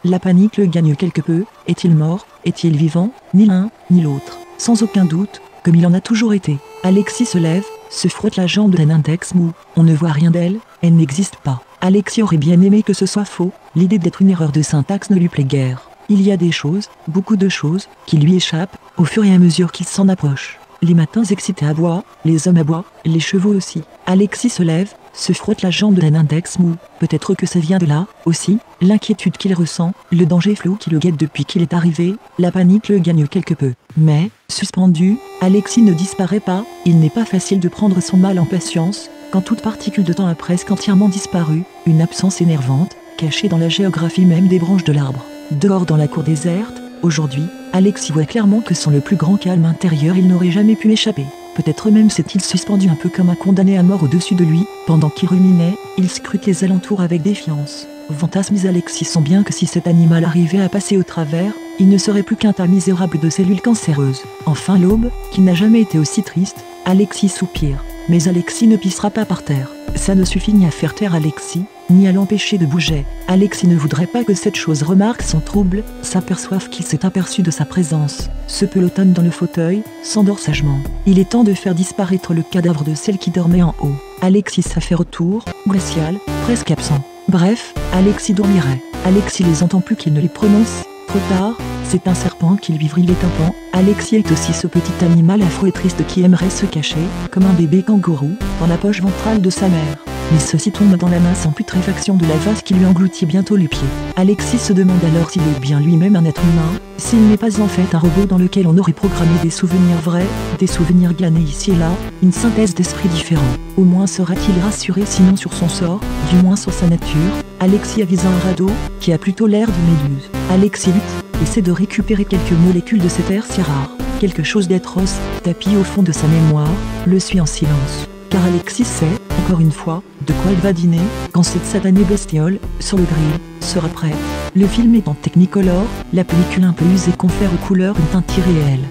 la panique le gagne quelque peu. Est-il mort? Est-il vivant? Ni l'un, ni l'autre. Sans aucun doute, comme il en a toujours été. Alexis se lève, se frotte la jambe d'un index mou. On ne voit rien d'elle, elle n'existe pas. Alexis aurait bien aimé que ce soit faux, l'idée d'être une erreur de syntaxe ne lui plaît guère. Il y a des choses, beaucoup de choses, qui lui échappent, au fur et à mesure qu'il s'en approche. Les matins excités aboient, les hommes aboient, les chevaux aussi. Alexis se lève, se frotte la jambe d'un index mou. Peut-être que ça vient de là, aussi, l'inquiétude qu'il ressent, le danger flou qui le guette depuis qu'il est arrivé, la panique le gagne quelque peu. Mais, suspendu, Alexis ne disparaît pas, il n'est pas facile de prendre son mal en patience, quand toute particule de temps a presque entièrement disparu, une absence énervante, cachée dans la géographie même des branches de l'arbre. Dehors dans la cour déserte, aujourd'hui, Alexis voit clairement que sans le plus grand calme intérieur il n'aurait jamais pu échapper. Peut-être même s'est-il suspendu un peu comme un condamné à mort au-dessus de lui, pendant qu'il ruminait, il scrute les alentours avec défiance. Fantasmes Alexis sent bien que si cet animal arrivait à passer au travers, il ne serait plus qu'un tas misérable de cellules cancéreuses. Enfin l'aube, qui n'a jamais été aussi triste, Alexis soupire. Mais Alexis ne pissera pas par terre. Ça ne suffit ni à faire taire Alexis, ni à l'empêcher de bouger. Alexis ne voudrait pas que cette chose remarque son trouble, s'aperçoive qu'il s'est aperçu de sa présence, se pelotonne dans le fauteuil, s'endort sagement. Il est temps de faire disparaître le cadavre de celle qui dormait en haut. Alexis a fait retour, glacial, presque absent. Bref, Alexis dormirait. Alexis les entend plus qu'il ne les prononce. Trop tard, c'est un serpent qui lui vrille les tympans. Alexis est aussi ce petit animal affreux et triste qui aimerait se cacher, comme un bébé kangourou, dans la poche ventrale de sa mère. Mais ceci tombe dans la masse en putréfaction de la vase qui lui engloutit bientôt les pieds. Alexis se demande alors s'il est bien lui-même un être humain, s'il n'est pas en fait un robot dans lequel on aurait programmé des souvenirs vrais, des souvenirs glanés ici et là, une synthèse d'esprits différents. Au moins sera-t-il rassuré sinon sur son sort, du moins sur sa nature. Alexis avise un radeau, qui a plutôt l'air d'une méduse. Alexis lutte, essaie de récupérer quelques molécules de cet air si rare. Quelque chose d'atroce, tapis au fond de sa mémoire, le suit en silence. Car Alexis sait, encore une fois, de quoi elle va dîner, quand cette satanée bestiole, sur le grill, sera prête. Le film est en Technicolor, la pellicule un peu usée confère aux couleurs une teinte irréelle.